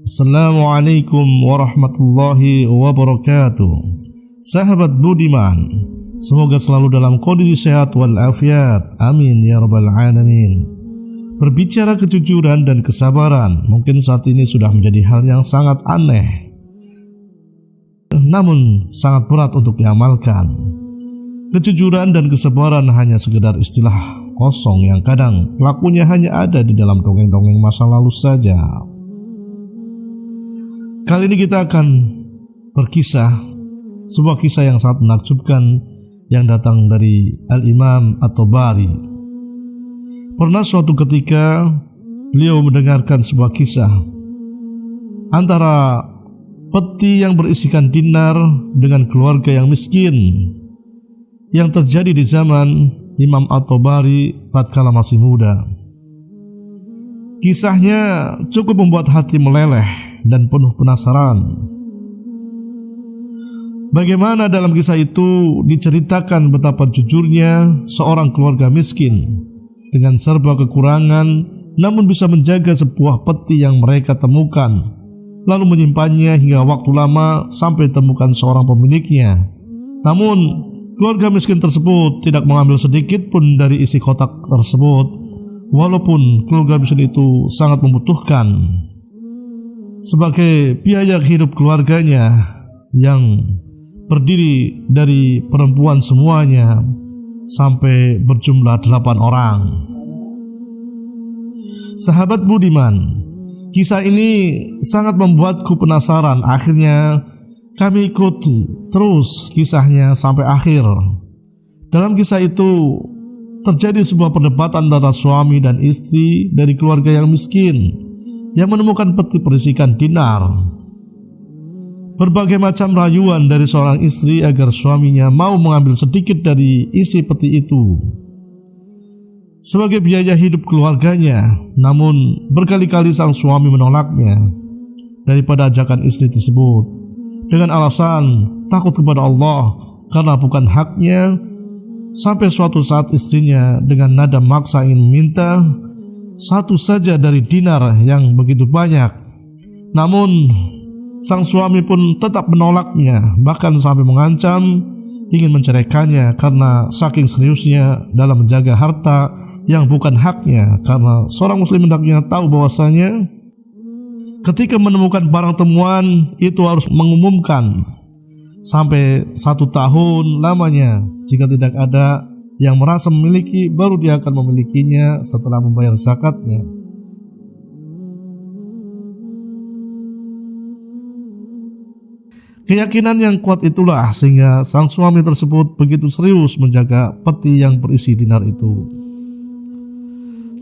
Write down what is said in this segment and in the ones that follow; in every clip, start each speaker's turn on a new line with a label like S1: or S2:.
S1: Assalamualaikum warahmatullahi wabarakatuh. Sahabat budiman, semoga selalu dalam kondisi sehat walafiat. Amin ya rabbal alamin. Berbicara kejujuran dan kesabaran mungkin saat ini sudah menjadi hal yang sangat aneh, namun sangat berat untuk diamalkan. Kejujuran dan kesabaran hanya sekedar istilah kosong yang kadang pelakunya hanya ada di dalam dongeng-dongeng masa lalu saja. Kali ini kita akan berkisah sebuah kisah yang sangat menakjubkan yang datang dari Al-Imam At-Tabari. Pernah suatu ketika beliau mendengarkan sebuah kisah antara peti yang berisikan dinar dengan keluarga yang miskin yang terjadi di zaman Imam At-Tabari tatkala masih muda. Kisahnya cukup membuat hati meleleh dan penuh penasaran. Bagaimana dalam kisah itu diceritakan betapa jujurnya seorang keluarga miskin dengan serba kekurangan namun bisa menjaga sebuah peti yang mereka temukan, lalu menyimpannya hingga waktu lama sampai temukan seorang pemiliknya. Namun keluarga miskin tersebut tidak mengambil sedikit pun dari isi kotak tersebut, walaupun keluarga miskin itu sangat membutuhkan sebagai biaya hidup keluarganya yang terdiri dari perempuan semuanya sampai berjumlah 8 orang. Sahabat budiman, kisah ini sangat membuatku penasaran. Akhirnya kami ikuti terus kisahnya sampai akhir. Dalam kisah itu terjadi sebuah perdebatan antara suami dan istri dari keluarga yang miskin yang menemukan peti berisikan dinar. Berbagai macam rayuan dari seorang istri agar suaminya mau mengambil sedikit dari isi peti itu sebagai biaya hidup keluarganya, namun berkali-kali sang suami menolaknya daripada ajakan istri tersebut dengan alasan takut kepada Allah karena bukan haknya. Sampai suatu saat istrinya dengan nada maksa ingin meminta satu saja dari dinar yang begitu banyak, namun sang suami pun tetap menolaknya, bahkan sampai mengancam ingin menceraikannya karena saking seriusnya dalam menjaga harta yang bukan haknya. Karena seorang muslim hendaknya tahu bahwasanya ketika menemukan barang temuan itu harus mengumumkan sampai 1 tahun lamanya. Jika tidak ada yang merasa memiliki, baru dia akan memilikinya setelah membayar zakatnya. Keyakinan yang kuat itulah sehingga sang suami tersebut begitu serius menjaga peti yang berisi dinar itu.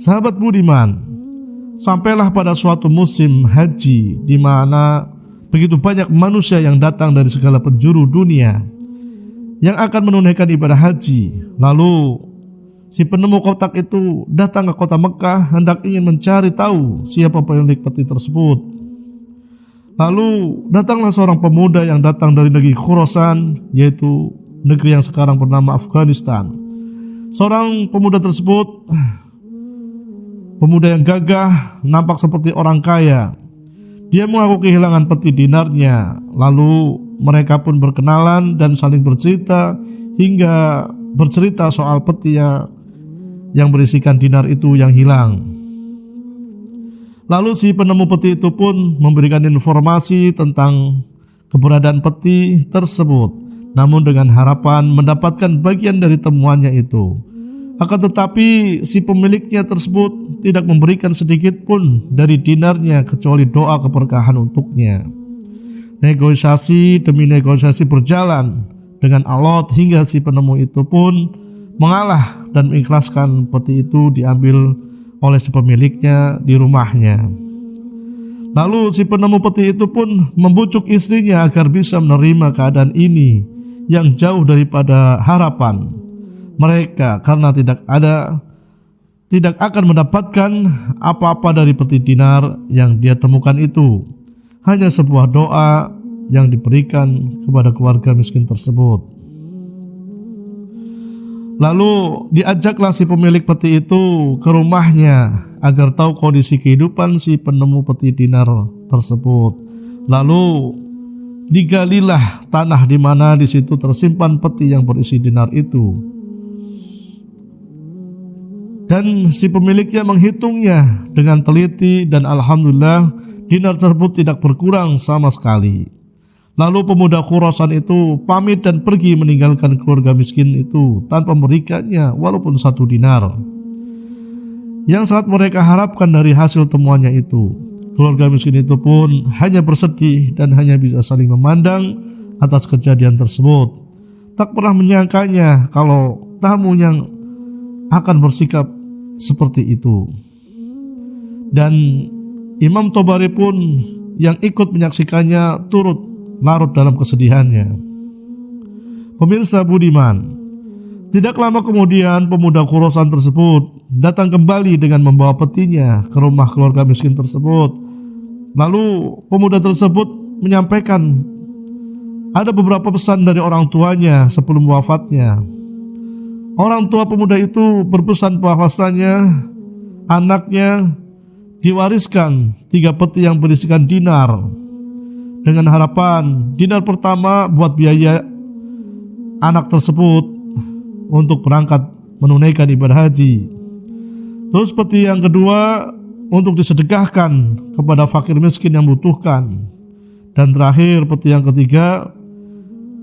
S1: Sahabat budiman, sampailah pada suatu musim haji di mana begitu banyak manusia yang datang dari segala penjuru dunia yang akan menunaikan ibadah haji. Lalu si penemu kotak itu datang ke kota Mekah hendak ingin mencari tahu siapa pemilik peti tersebut. Lalu datanglah seorang pemuda yang datang dari negeri Khurasan, yaitu negeri yang sekarang bernama Afghanistan. Seorang pemuda tersebut, pemuda yang gagah, nampak seperti orang kaya. Dia mengaku kehilangan peti dinarnya. Lalu mereka pun berkenalan dan saling bercerita hingga bercerita soal peti yang berisikan dinar itu yang hilang. Lalu si penemu peti itu pun memberikan informasi tentang keberadaan peti tersebut, namun dengan harapan mendapatkan bagian dari temuannya itu. Akan tetapi si pemiliknya tersebut tidak memberikan sedikit pun dari dinarnya kecuali doa keberkahan untuknya. Negosiasi demi negosiasi berjalan dengan alot hingga si penemu itu pun mengalah dan mengikhlaskan peti itu diambil oleh si pemiliknya di rumahnya. Lalu si penemu peti itu pun membujuk istrinya agar bisa menerima keadaan ini yang jauh daripada harapan mereka, karena tidak akan mendapatkan apa-apa dari peti dinar yang dia temukan itu. Hanya sebuah doa yang diberikan kepada keluarga miskin tersebut. Lalu diajaklah si pemilik peti itu ke rumahnya agar tahu kondisi kehidupan si penemu peti dinar tersebut. Lalu digalilah tanah di mana di situ tersimpan peti yang berisi dinar itu. Dan si pemiliknya menghitungnya dengan teliti dan alhamdulillah dinar tersebut tidak berkurang sama sekali. Lalu pemuda Khurasan itu pamit dan pergi meninggalkan keluarga miskin itu tanpa memberikannya walaupun 1 dinar. Yang saat mereka harapkan dari hasil temuannya itu, keluarga miskin itu pun hanya bersedih dan hanya bisa saling memandang atas kejadian tersebut. Tak pernah menyangkanya kalau tamu yang akan bersikap seperti itu. Dan Imam Tobari pun yang ikut menyaksikannya turut larut dalam kesedihannya. Pemirsa budiman, tidak lama kemudian pemuda Khurasan tersebut datang kembali dengan membawa petinya ke rumah keluarga miskin tersebut. Lalu pemuda tersebut menyampaikan ada beberapa pesan dari orang tuanya sebelum wafatnya. Orang tua pemuda itu berpesan bahwasanya anaknya diwariskan 3 peti yang berisikan dinar, dengan harapan dinar pertama buat biaya anak tersebut untuk berangkat menunaikan ibadah haji. Terus peti yang kedua untuk disedekahkan kepada fakir miskin yang membutuhkan. Dan terakhir peti yang ketiga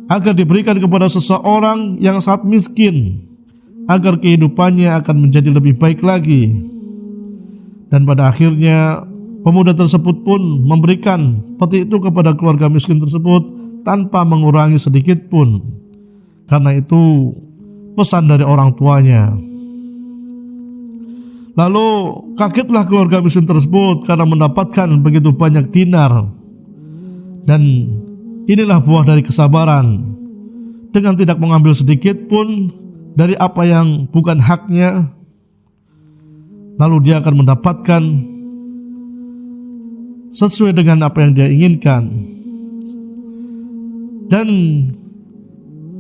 S1: agar diberikan kepada seseorang yang sangat miskin agar kehidupannya akan menjadi lebih baik lagi. Dan pada akhirnya pemuda tersebut pun memberikan peti itu kepada keluarga miskin tersebut tanpa mengurangi sedikit pun, karena itu pesan dari orang tuanya. Lalu kagetlah keluarga miskin tersebut karena mendapatkan begitu banyak dinar. Dan inilah buah dari kesabaran. Dengan tidak mengambil sedikit pun dari apa yang bukan haknya, lalu dia akan mendapatkan sesuai dengan apa yang dia inginkan. Dan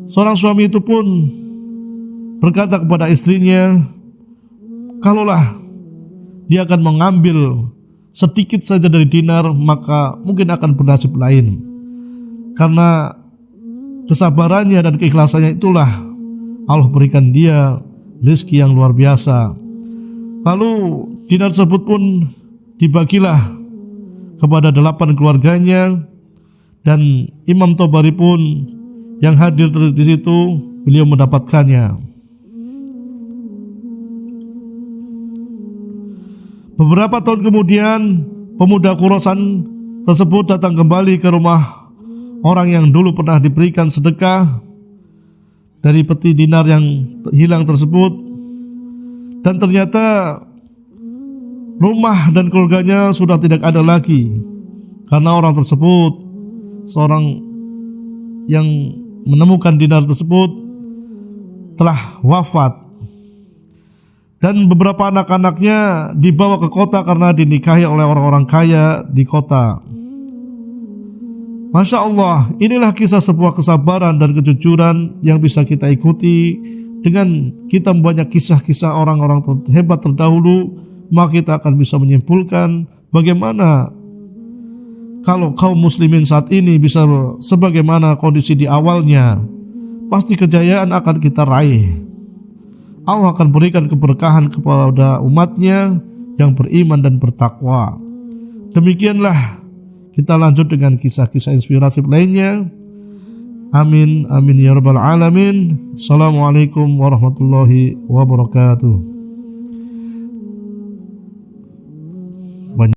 S1: seorang suami itu pun berkata kepada istrinya, kalaulah dia akan mengambil sedikit saja dari dinar, maka mungkin akan bernasib lain. Karena kesabarannya dan keikhlasannya itulah Allah berikan dia rezeki yang luar biasa. Lalu dinar tersebut pun dibagilah kepada 8 keluarganya, dan Imam Tobari pun yang hadir di situ, beliau mendapatkannya. Beberapa tahun kemudian, pemuda Khurasan tersebut datang kembali ke rumah orang yang dulu pernah diberikan sedekah dari peti dinar yang hilang tersebut, dan ternyata rumah dan keluarganya sudah tidak ada lagi karena orang tersebut, seorang yang menemukan dinar tersebut, telah wafat. Dan beberapa anak-anaknya dibawa ke kota karena dinikahi oleh orang-orang kaya di kota. Masya Allah, inilah kisah sebuah kesabaran dan kejujuran yang bisa kita ikuti. Dengan kita membanyak kisah-kisah orang-orang hebat terdahulu, maka kita akan bisa menyimpulkan bagaimana kalau kaum muslimin saat ini bisa sebagaimana kondisi di awalnya, pasti kejayaan akan kita raih. Allah akan berikan keberkahan kepada umatnya yang beriman dan bertakwa. Demikianlah, kita lanjut dengan kisah-kisah inspiratif lainnya. Amin, amin ya rabbal alamin. Assalamualaikum warahmatullahi wabarakatuh.